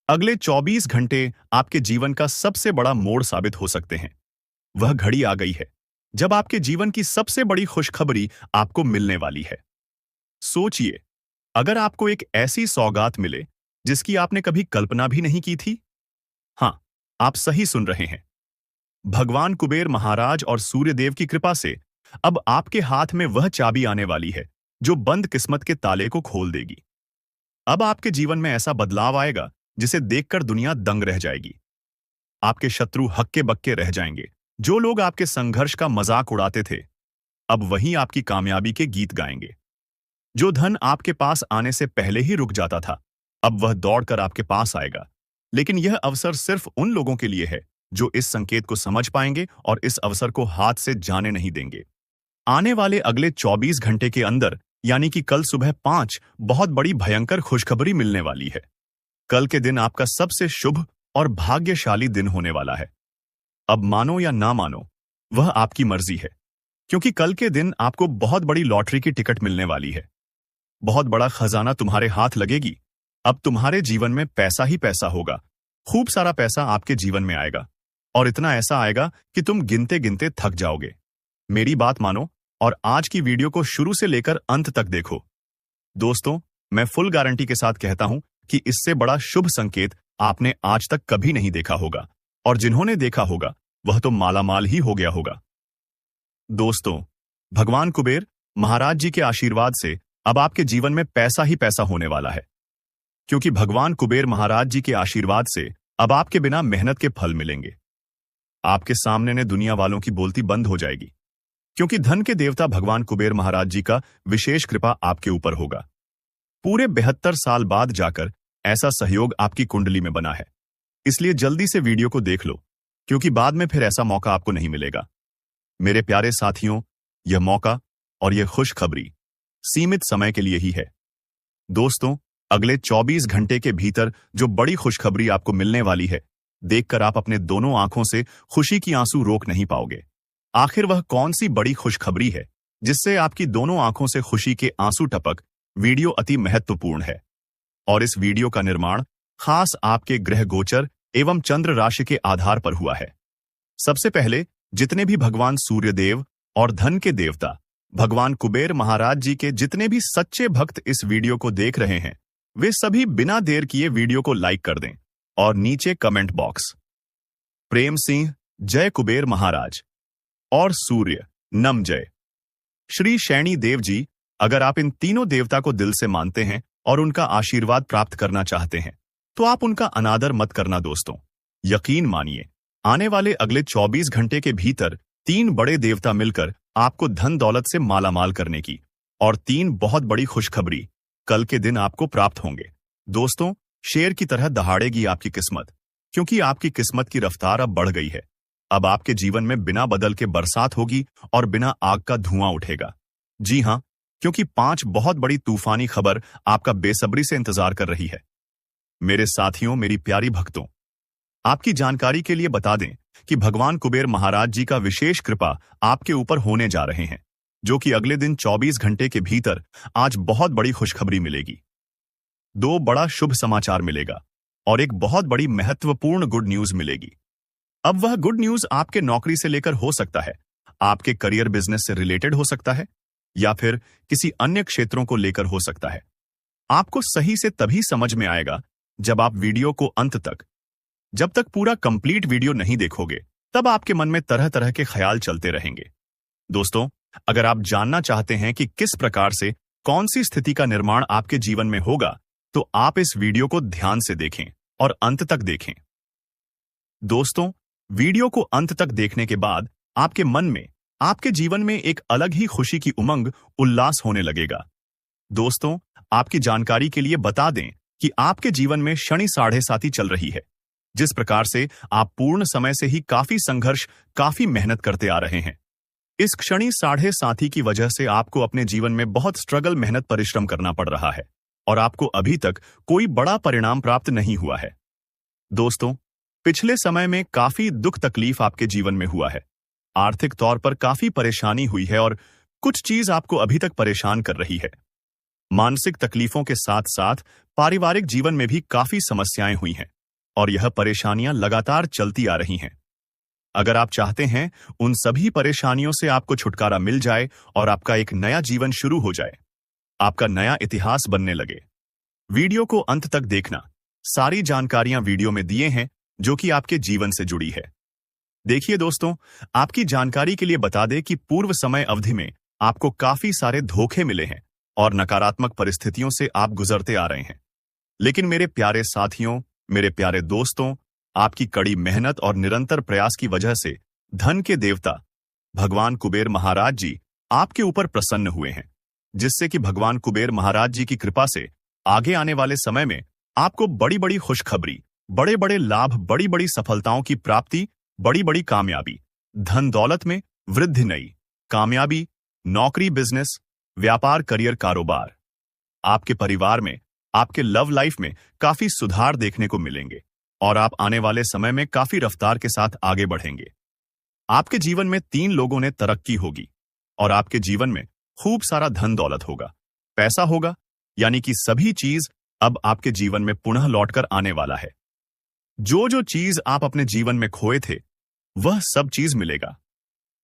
अगले 24 घंटे आपके जीवन का सबसे बड़ा मोड़ साबित हो सकते हैं। वह घड़ी आ गई है जब आपके जीवन की सबसे बड़ी खुशखबरी आपको मिलने वाली है। सोचिए, अगर आपको एक ऐसी सौगात मिले जिसकी आपने कभी कल्पना भी नहीं की थी। हाँ, आप सही सुन रहे हैं। भगवान कुबेर महाराज और सूर्यदेव की कृपा से अब आपके हाथ में वह चाबी आने वाली है जो बंद किस्मत के ताले को खोल देगी। अब आपके जीवन में ऐसा बदलाव आएगा जिसे देखकर दुनिया दंग रह जाएगी। आपके शत्रु हक्के बक्के रह जाएंगे। जो लोग आपके संघर्ष का मजाक उड़ाते थे, अब वही आपकी कामयाबी के गीत गाएंगे। जो धन आपके पास आने से पहले ही रुक जाता था, अब वह दौड़कर आपके पास आएगा। लेकिन यह अवसर सिर्फ उन लोगों के लिए है जो इस संकेत को समझ पाएंगे और इस अवसर को हाथ से जाने नहीं देंगे। आने वाले अगले 24 घंटे के अंदर, यानी कि कल सुबह 5, बहुत बड़ी भयंकर खुशखबरी मिलने वाली है। कल के दिन आपका सबसे शुभ और भाग्यशाली दिन होने वाला है। अब मानो या ना मानो, वह आपकी मर्जी है, क्योंकि कल के दिन आपको बहुत बड़ी लॉटरी की टिकट मिलने वाली है। बहुत बड़ा खजाना तुम्हारे हाथ लगेगी। अब तुम्हारे जीवन में पैसा ही पैसा होगा। खूब सारा पैसा आपके जीवन में आएगा, और इतना ऐसा आएगा कि तुम गिनते गिनते थक जाओगे। मेरी बात मानो और आज की वीडियो को शुरू से लेकर अंत तक देखो। दोस्तों, मैं फुल गारंटी के साथ कहता हूं कि इससे बड़ा शुभ संकेत आपने आज तक कभी नहीं देखा होगा, और जिन्होंने देखा होगा वह तो मालामाल ही हो गया होगा। दोस्तों, भगवान कुबेर महाराज जी के आशीर्वाद से अब आपके जीवन में पैसा ही पैसा होने वाला है। क्योंकि भगवान कुबेर महाराज जी के आशीर्वाद से अब आपके बिना मेहनत के फल मिलेंगे। आपके सामने ने दुनिया वालों की बोलती बंद हो जाएगी, क्योंकि धन के देवता भगवान कुबेर महाराज जी का विशेष कृपा आपके ऊपर होगा। पूरे 72 साल बाद जाकर ऐसा सहयोग आपकी कुंडली में बना है। इसलिए जल्दी से वीडियो को देख लो, क्योंकि बाद में फिर ऐसा मौका आपको नहीं मिलेगा। मेरे प्यारे साथियों, यह मौका और यह खुशखबरी सीमित समय के लिए ही है। दोस्तों, अगले 24 घंटे के भीतर जो बड़ी खुशखबरी आपको मिलने वाली है, देखकर आप अपने दोनों आंखों से खुशी की आंसू रोक नहीं पाओगे। आखिर वह कौन सी बड़ी खुशखबरी है जिससे आपकी दोनों आंखों से खुशी के आंसू टपक? वीडियो अति महत्वपूर्ण है, और इस वीडियो का निर्माण खास आपके ग्रह गोचर एवं चंद्र राशि के आधार पर हुआ है। सबसे पहले, जितने भी भगवान सूर्यदेव और धन के देवता भगवान कुबेर महाराज जी के जितने भी सच्चे भक्त इस वीडियो को देख रहे हैं, वे सभी बिना देर किए वीडियो को लाइक कर दें और नीचे कमेंट बॉक्स प्रेम सिंह जय कुबेर महाराज और सूर्य नम जय श्री शैनी देव जी। अगर आप इन तीनों देवता को दिल से मानते हैं और उनका आशीर्वाद प्राप्त करना चाहते हैं, तो आप उनका अनादर मत करना दोस्तों। यकीन मानिए, आने वाले अगले 24 घंटे के भीतर 3 बड़े देवता मिलकर आपको धन दौलत से मालामाल करने की और 3 बहुत बड़ी खुशखबरी कल के दिन आपको प्राप्त होंगे। दोस्तों, शेर की तरह दहाड़ेगी आपकी किस्मत, क्योंकि आपकी किस्मत की रफ्तार अब बढ़ गई है। अब आपके जीवन में बिना बदल के बरसात होगी और बिना आग का धुआं उठेगा। जी हां, क्योंकि 5 बहुत बड़ी तूफानी खबर आपका बेसब्री से इंतजार कर रही है। मेरे साथियों, मेरी प्यारी भक्तों, आपकी जानकारी के लिए बता दें कि भगवान कुबेर महाराज जी का विशेष कृपा आपके ऊपर होने जा रहे हैं, जो कि अगले दिन 24 घंटे के भीतर आज बहुत बड़ी खुशखबरी मिलेगी। 2 बड़ा शुभ समाचार मिलेगा और एक बहुत बड़ी महत्वपूर्ण गुड न्यूज मिलेगी। अब वह गुड न्यूज आपके नौकरी से लेकर हो सकता है, आपके करियर बिजनेस से रिलेटेड हो सकता है, या फिर किसी अन्य क्षेत्रों को लेकर हो सकता है। आपको सही से तभी समझ में आएगा जब आप वीडियो को अंत तक, जब तक पूरा कंप्लीट वीडियो नहीं देखोगे, तब आपके मन में तरह तरह के ख्याल चलते रहेंगे। दोस्तों, अगर आप जानना चाहते हैं कि किस प्रकार से कौन सी स्थिति का निर्माण आपके जीवन में होगा, तो आप इस वीडियो को ध्यान से देखें और अंत तक देखें। दोस्तों, वीडियो को अंत तक देखने के बाद आपके मन में, आपके जीवन में एक अलग ही खुशी की उमंग, उल्लास होने लगेगा। दोस्तों, आपकी जानकारी के लिए बता दें कि आपके जीवन में शनि 7.5 चल रही है। जिस प्रकार से आप पूर्ण समय से ही काफी संघर्ष, काफी मेहनत करते आ रहे हैं, इस शनि 7.5 की वजह से आपको अपने जीवन में बहुत स्ट्रगल, मेहनत, परिश्रम करना पड़ रहा है, और आपको अभी तक कोई बड़ा परिणाम प्राप्त नहीं हुआ है। दोस्तों, पिछले समय में काफी दुख तकलीफ आपके जीवन में हुआ है। आर्थिक तौर पर काफी परेशानी हुई है और कुछ चीज आपको अभी तक परेशान कर रही है। मानसिक तकलीफों के साथ साथ पारिवारिक जीवन में भी काफी समस्याएं हुई हैं और यह परेशानियां लगातार चलती आ रही हैं। अगर आप चाहते हैं उन सभी परेशानियों से आपको छुटकारा मिल जाए और आपका एक नया जीवन शुरू हो जाए, आपका नया इतिहास बनने लगे, वीडियो को अंत तक देखना। सारी जानकारियां वीडियो में दिए हैं जो कि आपके जीवन से जुड़ी है। देखिए दोस्तों, आपकी जानकारी के लिए बता दें कि पूर्व समय अवधि में आपको काफी सारे धोखे मिले हैं और नकारात्मक परिस्थितियों से आप गुजरते आ रहे हैं। लेकिन मेरे प्यारे साथियों, मेरे प्यारे दोस्तों, आपकी कड़ी मेहनत और निरंतर प्रयास की वजह से धन के देवता भगवान कुबेर महाराज जी आपके ऊपर प्रसन्न हुए हैं, जिससे कि भगवान कुबेर महाराज जी की कृपा से आगे आने वाले समय में आपको बड़ी बड़ी खुशखबरी, बड़े बड़े लाभ, बड़ी बड़ी सफलताओं की प्राप्ति, बड़ी बड़ी कामयाबी, धन दौलत में वृद्धि, नई कामयाबी, नौकरी, बिजनेस, व्यापार, करियर, कारोबार, आपके परिवार में, आपके लव लाइफ में काफी सुधार देखने को मिलेंगे और आप आने वाले समय में काफी रफ्तार के साथ आगे बढ़ेंगे। आपके जीवन में 3 लोगों ने तरक्की होगी और आपके जीवन में खूब सारा धन दौलत होगा, पैसा होगा, यानी कि सभी चीज अब आपके जीवन में पुनः लौटकर आने वाला है। जो जो चीज आप अपने जीवन में खोए थे वह सब चीज मिलेगा।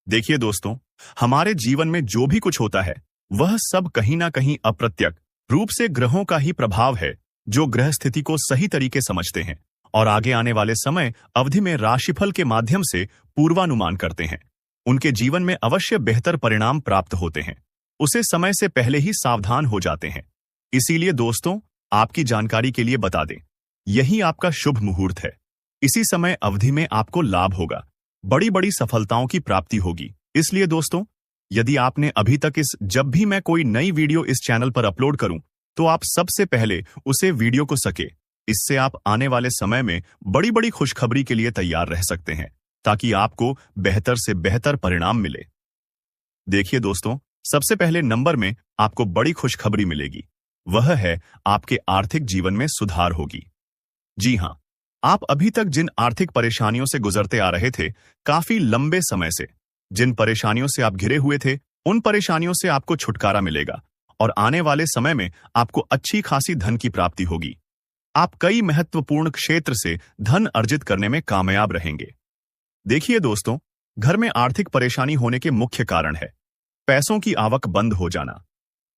देखिए दोस्तों, हमारे जीवन में जो भी कुछ होता है वह सब कहीं ना कहीं अप्रत्यक्ष रूप से ग्रहों का ही प्रभाव है, जो ग्रह स्थिति को सही तरीके समझते हैं और आगे आने वाले समय अवधि में राशिफल के माध्यम से पूर्वानुमान करते हैं। उनके जीवन में अवश्य बेहतर परिणाम प्राप्त होते हैं, उसे समय से पहले ही सावधान हो जाते हैं। इसीलिए दोस्तों, आपकी जानकारी के लिए बता दें, यही आपका शुभ मुहूर्त है। इसी समय अवधि में आपको लाभ होगा, बड़ी बड़ी सफलताओं की प्राप्ति होगी। इसलिए दोस्तों, यदि आपने अभी तक जब भी मैं कोई नई वीडियो इस चैनल पर अपलोड करूं तो आप सबसे पहले उसे वीडियो को सके, इससे आप आने वाले समय में बड़ी बड़ी खुशखबरी के लिए तैयार रह सकते हैं, ताकि आपको बेहतर से बेहतर परिणाम मिले। देखिए दोस्तों, सबसे पहले नंबर में आपको बड़ी खुशखबरी मिलेगी, वह है आपके आर्थिक जीवन में सुधार होगी। जी हां, आप अभी तक जिन आर्थिक परेशानियों से गुजरते आ रहे थे, काफी लंबे समय से जिन परेशानियों से आप घिरे हुए थे, उन परेशानियों से आपको छुटकारा मिलेगा और आने वाले समय में आपको अच्छी खासी धन की प्राप्ति होगी। आप कई महत्वपूर्ण क्षेत्र से धन अर्जित करने में कामयाब रहेंगे। देखिए दोस्तों, घर में आर्थिक परेशानी होने के मुख्य कारण है पैसों की आवक बंद हो जाना।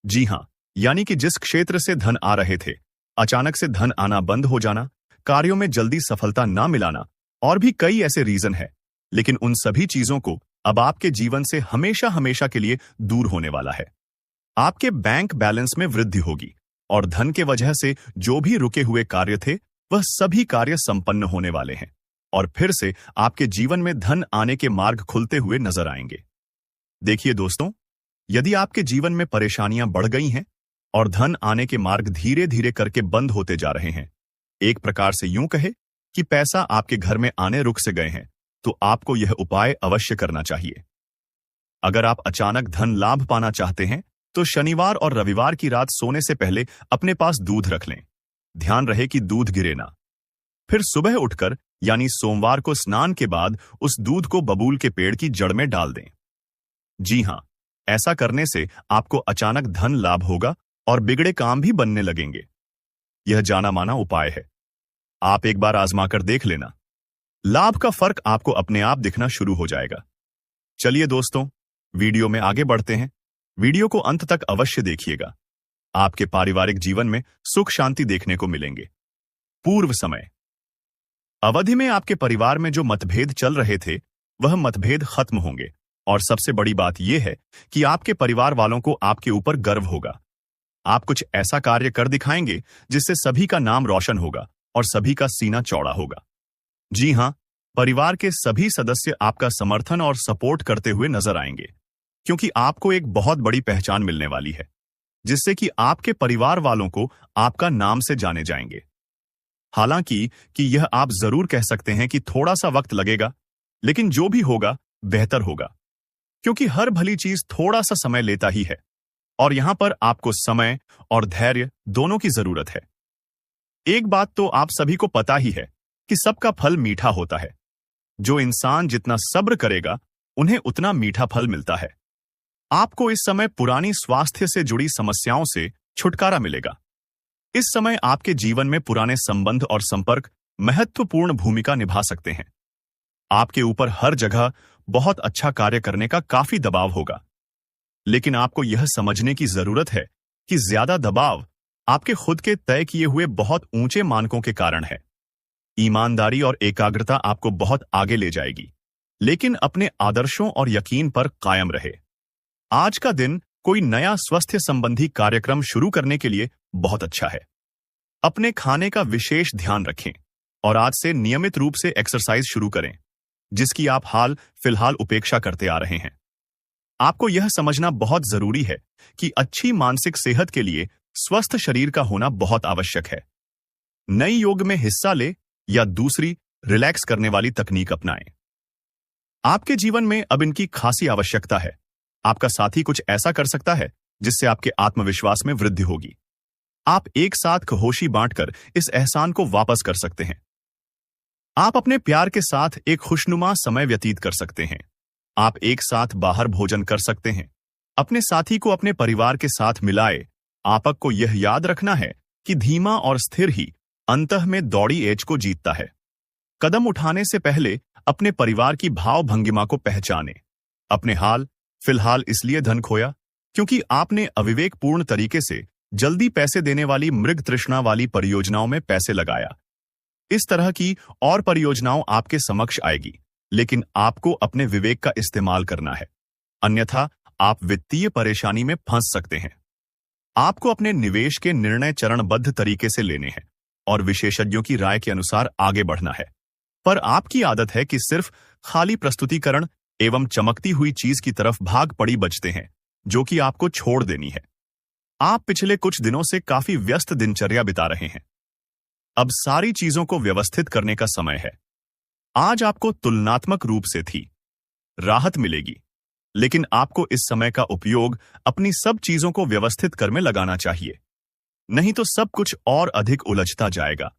जी हां, यानी कि जिस क्षेत्र से धन आ रहे थे, अचानक से धन आना बंद हो जाना, कार्यों में जल्दी सफलता ना मिलाना, और भी कई ऐसे रीजन है। लेकिन उन सभी चीजों को अब आपके जीवन से हमेशा हमेशा के लिए दूर होने वाला है। आपके बैंक बैलेंस में वृद्धि होगी और धन के वजह से जो भी रुके हुए कार्य थे वह सभी कार्य संपन्न होने वाले हैं और फिर से आपके जीवन में धन आने के मार्ग खुलते हुए नजर आएंगे। देखिए दोस्तों, यदि आपके जीवन में परेशानियां बढ़ गई हैं और धन आने के मार्ग धीरे धीरे करके बंद होते जा रहे हैं, एक प्रकार से यूं कहे कि पैसा आपके घर में आने रुक से गए हैं, तो आपको यह उपाय अवश्य करना चाहिए। अगर आप अचानक धन लाभ पाना चाहते हैं तो शनिवार और रविवार की रात सोने से पहले अपने पास दूध रख लें। ध्यान रहे कि दूध गिरे ना। फिर सुबह उठकर यानी सोमवार को स्नान के बाद उस दूध को बबूल के पेड़ की जड़ में डाल दें। जी हां, ऐसा करने से आपको अचानक धन लाभ होगा और बिगड़े काम भी बनने लगेंगे। यह जाना माना उपाय है, आप एक बार आजमाकर देख लेना। लाभ का फर्क आपको अपने आप दिखना शुरू हो जाएगा। चलिए दोस्तों, वीडियो में आगे बढ़ते हैं। वीडियो को अंत तक अवश्य देखिएगा। आपके पारिवारिक जीवन में सुख शांति देखने को मिलेंगे। पूर्व समय अवधि में आपके परिवार में जो मतभेद चल रहे थे वह मतभेद खत्म होंगे और सबसे बड़ी बात यह है कि आपके परिवार वालों को आपके ऊपर गर्व होगा। आप कुछ ऐसा कार्य कर दिखाएंगे जिससे सभी का नाम रोशन होगा और सभी का सीना चौड़ा होगा। जी हां, परिवार के सभी सदस्य आपका समर्थन और सपोर्ट करते हुए नजर आएंगे, क्योंकि आपको एक बहुत बड़ी पहचान मिलने वाली है, जिससे कि आपके परिवार वालों को आपका नाम से जाने जाएंगे। हालांकि कि यह आप जरूर कह सकते हैं कि थोड़ा सा वक्त लगेगा, लेकिन जो भी होगा बेहतर होगा, क्योंकि हर भली चीज थोड़ा सा समय लेता ही है और यहां पर आपको समय और धैर्य दोनों की जरूरत है। एक बात तो आप सभी को पता ही है कि सबका फल मीठा होता है। जो इंसान जितना सब्र करेगा उन्हें उतना मीठा फल मिलता है। आपको इस समय पुरानी स्वास्थ्य से जुड़ी समस्याओं से छुटकारा मिलेगा। इस समय आपके जीवन में पुराने संबंध और संपर्क महत्वपूर्ण भूमिका निभा सकते हैं। आपके ऊपर हर जगह बहुत अच्छा कार्य करने का काफी दबाव होगा, लेकिन आपको यह समझने की जरूरत है कि ज्यादा दबाव आपके खुद के तय किए हुए बहुत ऊंचे मानकों के कारण है। ईमानदारी और एकाग्रता आपको बहुत आगे ले जाएगी, लेकिन अपने आदर्शों और यकीन पर कायम रहे। आज का दिन कोई नया स्वास्थ्य संबंधी कार्यक्रम शुरू करने के लिए बहुत अच्छा है। अपने खाने का विशेष ध्यान रखें और आज से नियमित रूप से एक्सरसाइज शुरू करें, जिसकी आप हाल फिलहाल उपेक्षा करते आ रहे हैं। आपको यह समझना बहुत जरूरी है कि अच्छी मानसिक सेहत के लिए स्वस्थ शरीर का होना बहुत आवश्यक है। नई योग में हिस्सा ले या दूसरी रिलैक्स करने वाली तकनीक अपनाएं। आपके जीवन में अब इनकी खासी आवश्यकता है। आपका साथी कुछ ऐसा कर सकता है जिससे आपके आत्मविश्वास में वृद्धि होगी। आप एक साथ खहोशी बांटकर इस एहसान को वापस कर सकते हैं। आप अपने प्यार के साथ एक खुशनुमा समय व्यतीत कर सकते हैं। आप एक साथ बाहर भोजन कर सकते हैं। अपने साथी को अपने परिवार के साथ मिलाए। आपको यह याद रखना है कि धीमा और स्थिर ही अंतः में दौड़ी एज को जीतता है। कदम उठाने से पहले अपने परिवार की भाव भंगिमा को पहचाने। अपने हाल फिलहाल इसलिए धन खोया क्योंकि आपने अविवेकपूर्ण तरीके से जल्दी पैसे देने वाली मृग तृष्णा वाली परियोजनाओं में पैसे लगाया। इस तरह की और परियोजनाओं आपके समक्ष आएगी, लेकिन आपको अपने विवेक का इस्तेमाल करना है, अन्यथा आप वित्तीय परेशानी में फंस सकते हैं। आपको अपने निवेश के निर्णय चरणबद्ध तरीके से लेने हैं और विशेषज्ञों की राय के अनुसार आगे बढ़ना है। पर आपकी आदत है कि सिर्फ खाली प्रस्तुतिकरण एवं चमकती हुई चीज की तरफ भाग पड़ी बचते हैं, जो कि आपको छोड़ देनी है। आप पिछले कुछ दिनों से काफी व्यस्त दिनचर्या बिता रहे हैं। अब सारी चीजों को व्यवस्थित करने का समय है। आज आपको तुलनात्मक रूप से थी राहत मिलेगी, लेकिन आपको इस समय का उपयोग अपनी सब चीजों को व्यवस्थित कर में लगाना चाहिए, नहीं तो सब कुछ और अधिक उलझता जाएगा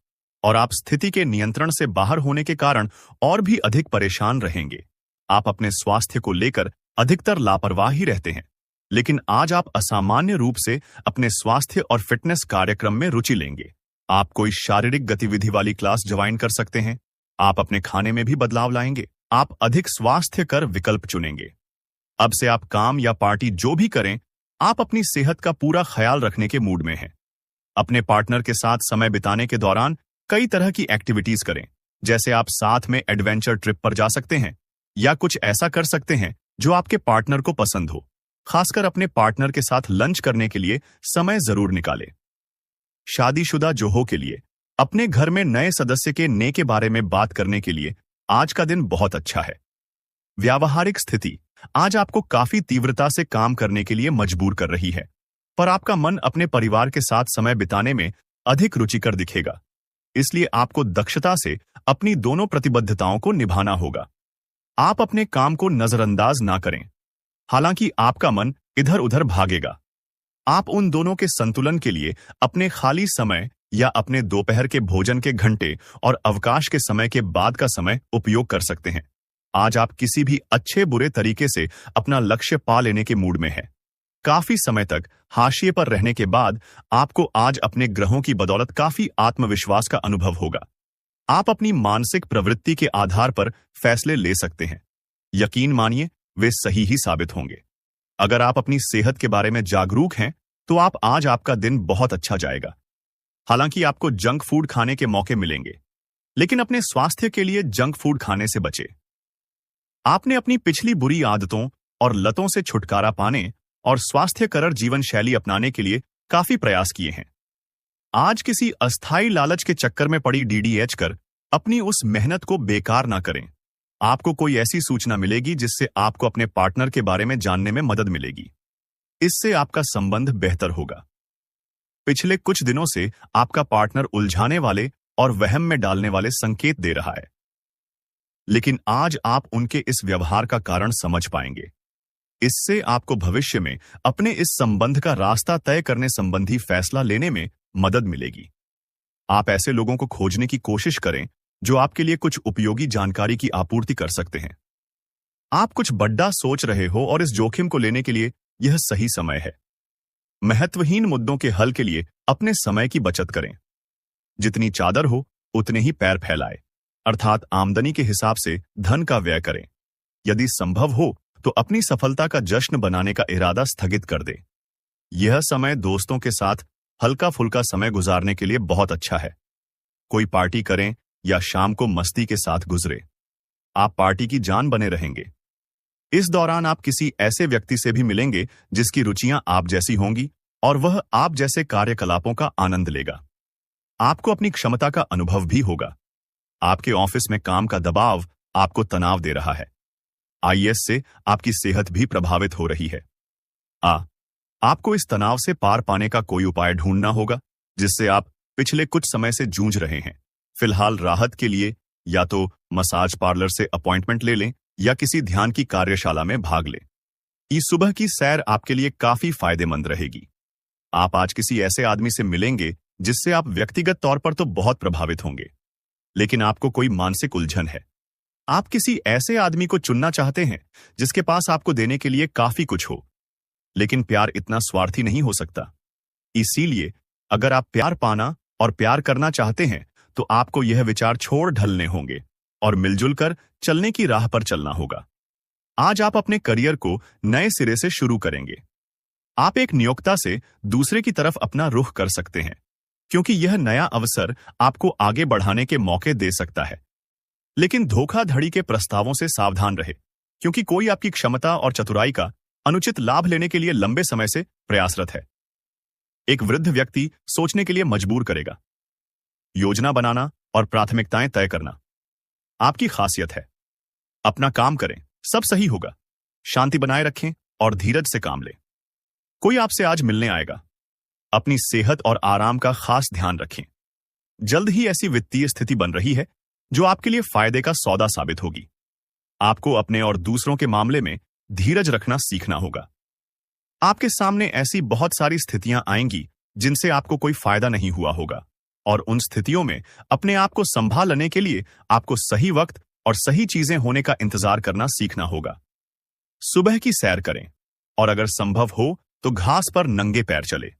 और आप स्थिति के नियंत्रण से बाहर होने के कारण और भी अधिक परेशान रहेंगे। आप अपने स्वास्थ्य को लेकर अधिकतर लापरवाह ही रहते हैं, लेकिन आज आप असामान्य रूप से अपने स्वास्थ्य और फिटनेस कार्यक्रम में रुचि लेंगे। आप कोई शारीरिक गतिविधि वाली क्लास ज्वाइन कर सकते हैं। आप अपने खाने में भी बदलाव लाएंगे। आप अधिक स्वास्थ्यकर विकल्प चुनेंगे। अब से आप काम या पार्टी जो भी करें, आप अपनी सेहत का पूरा ख्याल रखने के मूड में हैं। अपने पार्टनर के साथ समय बिताने के दौरान कई तरह की एक्टिविटीज करें, जैसे आप साथ में एडवेंचर ट्रिप पर जा सकते हैं या कुछ ऐसा कर सकते हैं जो आपके पार्टनर को पसंद हो। खासकर अपने पार्टनर के साथ लंच करने के लिए समय जरूर निकालें। शादीशुदा जोहों के लिए अपने घर में नए सदस्य के ने के बारे में बात करने के लिए आज का दिन बहुत अच्छा है। व्यावहारिक स्थिति आज आपको काफी तीव्रता से काम करने के लिए मजबूर कर रही है, पर आपका मन अपने परिवार के साथ समय बिताने में अधिक रुचिकर दिखेगा। इसलिए आपको दक्षता से अपनी दोनों प्रतिबद्धताओं को निभाना होगा। आप अपने काम को नजरअंदाज ना करें, हालांकि आपका मन इधर उधर भागेगा। आप उन दोनों के संतुलन के लिए अपने खाली समय या अपने दोपहर के भोजन के घंटे और अवकाश के समय के बाद का समय उपयोग कर सकते हैं। आज आप किसी भी अच्छे बुरे तरीके से अपना लक्ष्य पा लेने के मूड में हैं। काफी समय तक हाशिए पर रहने के बाद आपको आज अपने ग्रहों की बदौलत काफी आत्मविश्वास का अनुभव होगा। आप अपनी मानसिक प्रवृत्ति के आधार पर फैसले ले सकते हैं। यकीन मानिए, वे सही ही साबित होंगे। अगर आप अपनी सेहत के बारे में जागरूक हैं, तो आज आपका दिन बहुत अच्छा जाएगा। हालांकि आपको जंक फूड खाने के मौके मिलेंगे, लेकिन अपने स्वास्थ्य के लिए जंक फूड खाने से बचें। आपने अपनी पिछली बुरी आदतों और लतों से छुटकारा पाने और स्वास्थ्यकर जीवन शैली अपनाने के लिए काफी प्रयास किए हैं। आज किसी अस्थायी लालच के चक्कर में पड़ी डीडीएच कर अपनी उस मेहनत को बेकार ना करें। आपको कोई ऐसी सूचना मिलेगी जिससे आपको अपने पार्टनर के बारे में जानने में मदद मिलेगी। इससे आपका संबंध बेहतर होगा। पिछले कुछ दिनों से आपका पार्टनर उलझाने वाले और वहम में डालने वाले संकेत दे रहा है, लेकिन आज आप उनके इस व्यवहार का कारण समझ पाएंगे। इससे आपको भविष्य में अपने इस संबंध का रास्ता तय करने संबंधी फैसला लेने में मदद मिलेगी। आप ऐसे लोगों को खोजने की कोशिश करें जो आपके लिए कुछ उपयोगी जानकारी की आपूर्ति कर सकते हैं। आप कुछ बड़ा सोच रहे हो और इस जोखिम को लेने के लिए यह सही समय है। महत्वहीन मुद्दों के हल के लिए अपने समय की बचत करें। जितनी चादर हो उतने ही पैर फैलाए, अर्थात आमदनी के हिसाब से धन का व्यय करें। यदि संभव हो तो अपनी सफलता का जश्न बनाने का इरादा स्थगित कर दे। यह समय दोस्तों के साथ हल्का फुल्का समय गुजारने के लिए बहुत अच्छा है। कोई पार्टी करें या शाम को मस्ती के साथ गुजरे, आप पार्टी की जान बने रहेंगे। इस दौरान आप किसी ऐसे व्यक्ति से भी मिलेंगे जिसकी रुचियां आप जैसी होंगी और वह आप जैसे कार्यकलापों का आनंद लेगा। आपको अपनी क्षमता का अनुभव भी होगा। आपके ऑफिस में काम का दबाव आपको तनाव दे रहा है। आईएस से आपकी सेहत भी प्रभावित हो रही है। आपको इस तनाव से पार पाने का कोई उपाय ढूंढना होगा जिससे आप पिछले कुछ समय से जूझ रहे हैं। फिलहाल राहत के लिए या तो मसाज पार्लर से अपॉइंटमेंट ले लें या किसी ध्यान की कार्यशाला में भाग लें। इस सुबह की सैर आपके लिए काफी फायदेमंद रहेगी। आप आज किसी ऐसे आदमी से मिलेंगे जिससे आप व्यक्तिगत तौर पर तो बहुत प्रभावित होंगे, लेकिन आपको कोई मानसिक उलझन है। आप किसी ऐसे आदमी को चुनना चाहते हैं जिसके पास आपको देने के लिए काफी कुछ हो, लेकिन प्यार इतना स्वार्थी नहीं हो सकता। इसीलिए अगर आप प्यार पाना और प्यार करना चाहते हैं तो आपको यह विचार छोड़ ढलने होंगे और मिलजुल कर चलने की राह पर चलना होगा। आज आप अपने करियर को नए सिरे से शुरू करेंगे। आप एक नियोक्ता से दूसरे की तरफ अपना रुख कर सकते हैं, क्योंकि यह नया अवसर आपको आगे बढ़ाने के मौके दे सकता है। लेकिन धोखाधड़ी के प्रस्तावों से सावधान रहे, क्योंकि कोई आपकी क्षमता और चतुराई का अनुचित लाभ लेने के लिए लंबे समय से प्रयासरत है। एक वृद्ध व्यक्ति सोचने के लिए मजबूर करेगा। योजना बनाना और प्राथमिकताएं तय करना आपकी खासियत है। अपना काम करें, सब सही होगा। शांति बनाए रखें और धीरज से काम लें। कोई आपसे आज मिलने आएगा। अपनी सेहत और आराम का खास ध्यान रखें। जल्द ही ऐसी वित्तीय स्थिति बन रही है जो आपके लिए फायदे का सौदा साबित होगी। आपको अपने और दूसरों के मामले में धीरज रखना सीखना होगा। आपके सामने ऐसी बहुत सारी स्थितियां आएंगी जिनसे आपको कोई फायदा नहीं हुआ होगा, और उन स्थितियों में अपने आप को संभालने के लिए आपको सही वक्त और सही चीजें होने का इंतजार करना सीखना होगा। सुबह की सैर करें और अगर संभव हो तो घास पर नंगे पैर चले।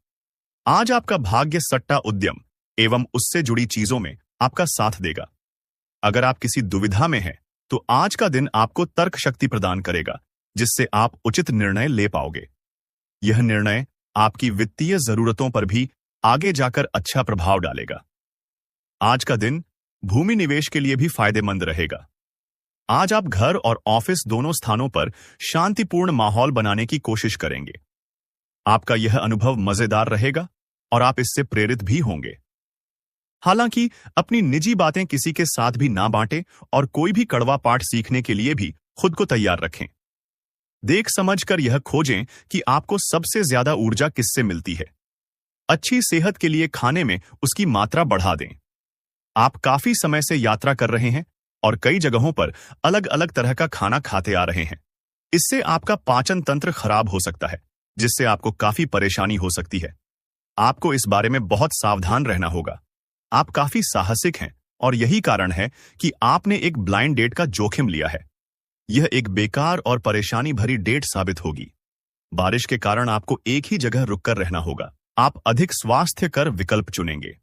आज आपका भाग्य सट्टा उद्यम एवं उससे जुड़ी चीजों में आपका साथ देगा। अगर आप किसी दुविधा में हैं तो आज का दिन आपको तर्क शक्ति प्रदान करेगा, जिससे आप उचित निर्णय ले पाओगे। यह निर्णय आपकी वित्तीय जरूरतों पर भी आगे जाकर अच्छा प्रभाव डालेगा। आज का दिन भूमि निवेश के लिए भी फायदेमंद रहेगा। आज आप घर और ऑफिस दोनों स्थानों पर शांतिपूर्ण माहौल बनाने की कोशिश करेंगे। आपका यह अनुभव मजेदार रहेगा और आप इससे प्रेरित भी होंगे। हालांकि अपनी निजी बातें किसी के साथ भी ना बांटें और कोई भी कड़वा पाठ सीखने के लिए भी खुद को तैयार रखें। देख समझकर यह खोजें कि आपको सबसे ज्यादा ऊर्जा किससे मिलती है। अच्छी सेहत के लिए खाने में उसकी मात्रा बढ़ा दें। आप काफी समय से यात्रा कर रहे हैं और कई जगहों पर अलग अलग तरह का खाना खाते आ रहे हैं। इससे आपका पाचन तंत्र खराब हो सकता है, जिससे आपको काफी परेशानी हो सकती है। आपको इस बारे में बहुत सावधान रहना होगा। आप काफी साहसिक हैं और यही कारण है कि आपने एक ब्लाइंड डेट का जोखिम लिया है। यह एक बेकार और परेशानी भरी डेट साबित होगी। बारिश के कारण आपको एक ही जगह रुककर रहना होगा। आप अधिक स्वास्थ्यकर विकल्प चुनेंगे।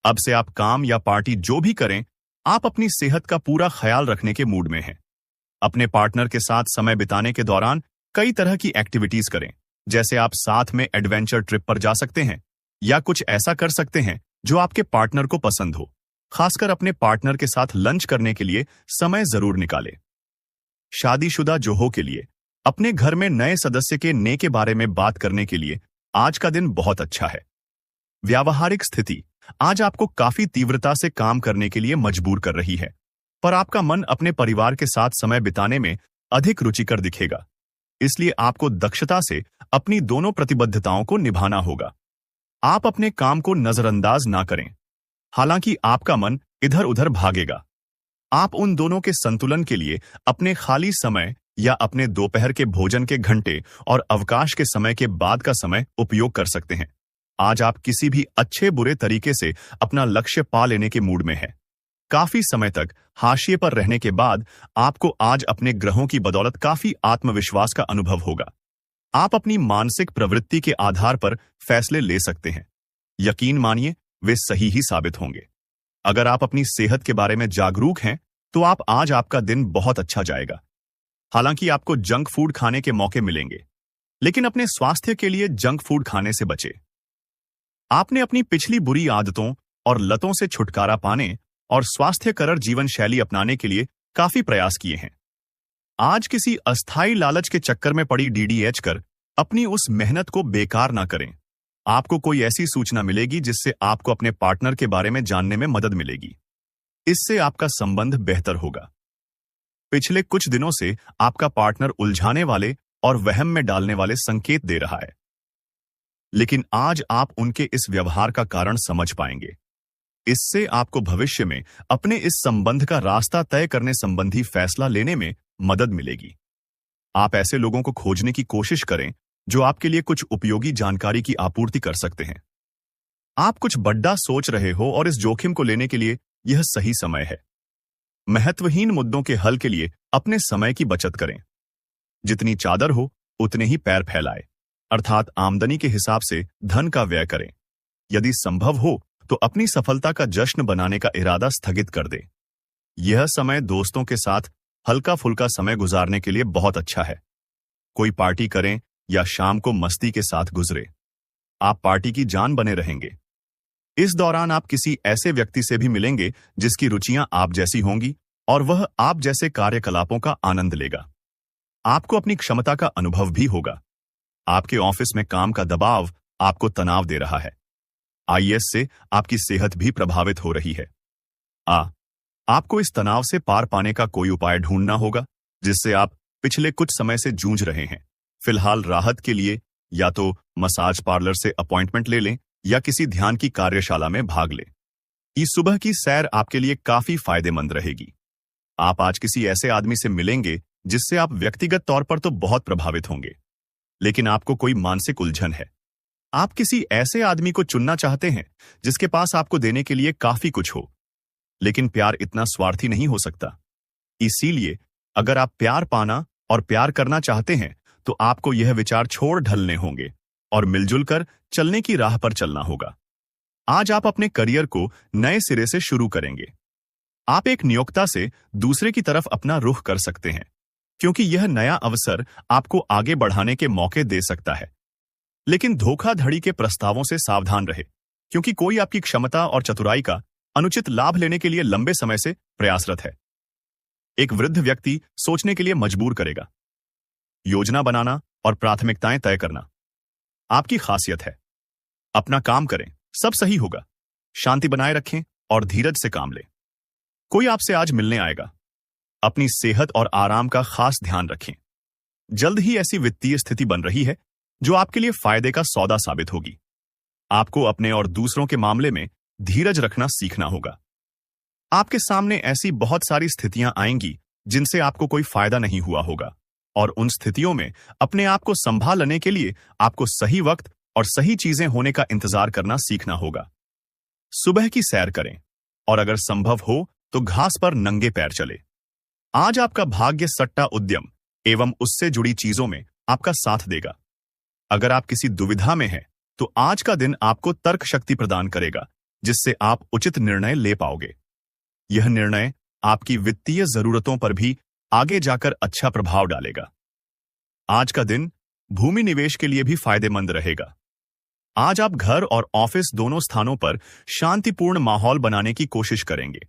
अब से आप काम या पार्टी जो भी करें, आप अपनी सेहत का पूरा ख्याल रखने के मूड में हैं। अपने पार्टनर के साथ समय बिताने के दौरान कई तरह की एक्टिविटीज करें, जैसे आप साथ में एडवेंचर ट्रिप पर जा सकते हैं या कुछ ऐसा कर सकते हैं जो आपके पार्टनर को पसंद हो। खासकर अपने पार्टनर के साथ लंच करने के लिए समय जरूर निकालें। शादीशुदा जोहों के लिए अपने घर में नए सदस्य के ने के बारे में बात करने के लिए आज का दिन बहुत अच्छा है। व्यावहारिक स्थिति आज आपको काफी तीव्रता से काम करने के लिए मजबूर कर रही है, पर आपका मन अपने परिवार के साथ समय बिताने में अधिक रुचिकर दिखेगा। इसलिए आपको दक्षता से अपनी दोनों प्रतिबद्धताओं को निभाना होगा। आप अपने काम को नजरअंदाज ना करें, हालांकि आपका मन इधर उधर भागेगा। आप उन दोनों के संतुलन के लिए अपने खाली समय या अपने दोपहर के भोजन के घंटे और अवकाश के समय के बाद का समय उपयोग कर सकते हैं। आज आप किसी भी अच्छे बुरे तरीके से अपना लक्ष्य पा लेने के मूड में हैं। काफी समय तक हाशिए पर रहने के बाद आपको आज अपने ग्रहों की बदौलत काफी आत्मविश्वास का अनुभव होगा। आप अपनी मानसिक प्रवृत्ति के आधार पर फैसले ले सकते हैं। यकीन मानिए, वे सही ही साबित होंगे। अगर आप अपनी सेहत के बारे में जागरूक हैं, तो आज आपका दिन बहुत अच्छा जाएगा। हालांकि आपको जंक फूड खाने के मौके मिलेंगे, लेकिन अपने स्वास्थ्य के लिए जंक फूड खाने से बचें। आपने अपनी पिछली बुरी आदतों और लतों से छुटकारा पाने और स्वास्थ्यकर जीवन शैली अपनाने के लिए काफी प्रयास किए हैं। आज किसी अस्थायी लालच के चक्कर में पड़ी डीडीएच कर अपनी उस मेहनत को बेकार ना करें। आपको कोई ऐसी सूचना मिलेगी जिससे आपको अपने पार्टनर के बारे में जानने में मदद मिलेगी। इससे आपका संबंध बेहतर होगा। पिछले कुछ दिनों से आपका पार्टनर उलझाने वाले और वहम में डालने वाले संकेत दे रहा है, लेकिन आज आप उनके इस व्यवहार का कारण समझ पाएंगे। इससे आपको भविष्य में अपने इस संबंध का रास्ता तय करने संबंधी फैसला लेने में मदद मिलेगी। आप ऐसे लोगों को खोजने की कोशिश करें जो आपके लिए कुछ उपयोगी जानकारी की आपूर्ति कर सकते हैं। आप कुछ बड़ा सोच रहे हो और इस जोखिम को लेने के लिए यह सही समय है। महत्वहीन मुद्दों के हल के लिए अपने समय की बचत करें। जितनी चादर हो उतने ही पैर फैलाए, अर्थात आमदनी के हिसाब से धन का व्यय करें। यदि संभव हो तो अपनी सफलता का जश्न बनाने का इरादा स्थगित कर दे। यह समय दोस्तों के साथ हल्का फुल्का समय गुजारने के लिए बहुत अच्छा है। कोई पार्टी करें या शाम को मस्ती के साथ गुजरे। आप पार्टी की जान बने रहेंगे। इस दौरान आप किसी ऐसे व्यक्ति से भी मिलेंगे जिसकी रुचियां आप जैसी होंगी और वह आप जैसे कार्यकलापों का आनंद लेगा। आपको अपनी क्षमता का अनुभव भी होगा। आपके ऑफिस में काम का दबाव आपको तनाव दे रहा है। आईएस से आपकी सेहत भी प्रभावित हो रही है। आपको इस तनाव से पार पाने का कोई उपाय ढूंढना होगा जिससे आप पिछले कुछ समय से जूझ रहे हैं। फिलहाल राहत के लिए या तो मसाज पार्लर से अपॉइंटमेंट ले लें या किसी ध्यान की कार्यशाला में भाग लें। ये सुबह की सैर आपके लिए काफी फायदेमंद रहेगी। आप आज किसी ऐसे आदमी से मिलेंगे जिससे आप व्यक्तिगत तौर पर तो बहुत प्रभावित होंगे, लेकिन आपको कोई मानसिक उलझन है। आप किसी ऐसे आदमी को चुनना चाहते हैं जिसके पास आपको देने के लिए काफी कुछ हो, लेकिन प्यार इतना स्वार्थी नहीं हो सकता। इसीलिए अगर आप प्यार पाना और प्यार करना चाहते हैं तो आपको यह विचार छोड़ ढलने होंगे और मिलजुल कर चलने की राह पर चलना होगा। आज आप अपने करियर को नए सिरे से शुरू करेंगे। आप एक नियोक्ता से दूसरे की तरफ अपना रुख कर सकते हैं, क्योंकि यह नया अवसर आपको आगे बढ़ाने के मौके दे सकता है। लेकिन धोखाधड़ी के प्रस्तावों से सावधान रहे, क्योंकि कोई आपकी क्षमता और चतुराई का अनुचित लाभ लेने के लिए लंबे समय से प्रयासरत है। एक वृद्ध व्यक्ति सोचने के लिए मजबूर करेगा। योजना बनाना और प्राथमिकताएं तय करना आपकी खासियत है। अपना काम करें, सब सही होगा। शांति बनाए रखें और धीरज से काम लें। कोई आपसे आज मिलने आएगा। अपनी सेहत और आराम का खास ध्यान रखें। जल्द ही ऐसी वित्तीय स्थिति बन रही है जो आपके लिए फायदे का सौदा साबित होगी। आपको अपने और दूसरों के मामले में धीरज रखना सीखना होगा। आपके सामने ऐसी बहुत सारी स्थितियां आएंगी जिनसे आपको कोई फायदा नहीं हुआ होगा, और उन स्थितियों में अपने आप को संभालने के लिए आपको सही वक्त और सही चीजें होने का इंतजार करना सीखना होगा। सुबह की सैर करें और अगर संभव हो तो घास पर नंगे पैर चले। आज आपका भाग्य सट्टा उद्यम एवं उससे जुड़ी चीजों में आपका साथ देगा। अगर आप किसी दुविधा में हैं तो आज का दिन आपको तर्क शक्ति प्रदान करेगा, जिससे आप उचित निर्णय ले पाओगे। यह निर्णय आपकी वित्तीय जरूरतों पर भी आगे जाकर अच्छा प्रभाव डालेगा। आज का दिन भूमि निवेश के लिए भी फायदेमंद रहेगा। आज आप घर और ऑफिस दोनों स्थानों पर शांतिपूर्ण माहौल बनाने की कोशिश करेंगे।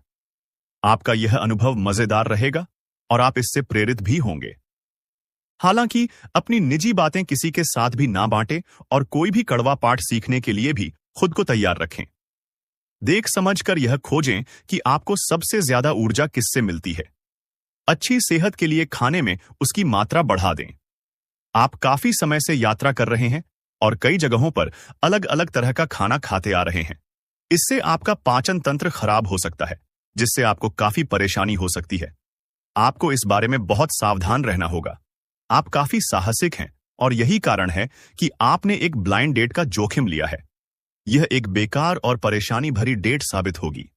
आपका यह अनुभव मजेदार रहेगा और आप इससे प्रेरित भी होंगे। हालांकि अपनी निजी बातें किसी के साथ भी ना बांटें और कोई भी कड़वा पाठ सीखने के लिए भी खुद को तैयार रखें। देख समझकर यह खोजें कि आपको सबसे ज्यादा ऊर्जा किससे मिलती है। अच्छी सेहत के लिए खाने में उसकी मात्रा बढ़ा दें। आप काफी समय से यात्रा कर रहे हैं और कई जगहों पर अलग अलग तरह का खाना खाते आ रहे हैं। इससे आपका पाचन तंत्र खराब हो सकता है, जिससे आपको काफी परेशानी हो सकती है। आपको इस बारे में बहुत सावधान रहना होगा। आप काफी साहसिक हैं और यही कारण है कि आपने एक ब्लाइंड डेट का जोखिम लिया है। यह एक बेकार और परेशानी भरी डेट साबित होगी।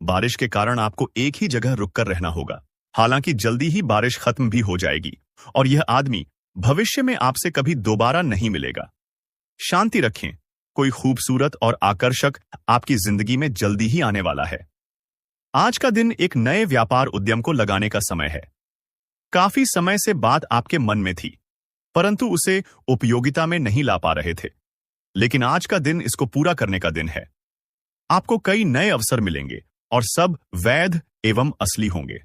बारिश के कारण आपको एक ही जगह रुककर रहना होगा। हालांकि जल्दी ही बारिश खत्म भी हो जाएगी और यह आदमी भविष्य में आपसे कभी दोबारा नहीं मिलेगा। शांति रखें, कोई खूबसूरत और आकर्षक आपकी जिंदगी में जल्दी ही आने वाला है। आज का दिन एक नए व्यापार उद्यम को लगाने का समय है। काफी समय से बात आपके मन में थी, परंतु उसे उपयोगिता में नहीं ला पा रहे थे। लेकिन आज का दिन इसको पूरा करने का दिन है। आपको कई नए अवसर मिलेंगे और सब वैध एवं असली होंगे।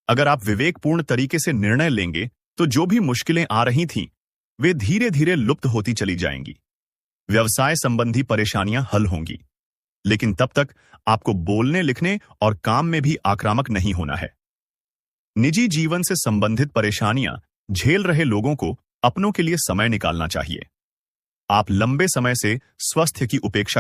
अगर आप विवेकपूर्ण तरीके से निर्णय लेंगे तो जो भी मुश्किलें आ रही थीं, वे धीरे धीरे लुप्त होती चली जाएंगी। व्यवसाय संबंधी परेशानियां हल होंगी, लेकिन तब तक आपको बोलने, लिखने और काम में भी आक्रामक नहीं होना है। निजी जीवन से संबंधित परेशानियां झेल रहे लोगों को अपनों के लिए समय निकालना चाहिए। आप लंबे समय से स्वास्थ्य की उपेक्षा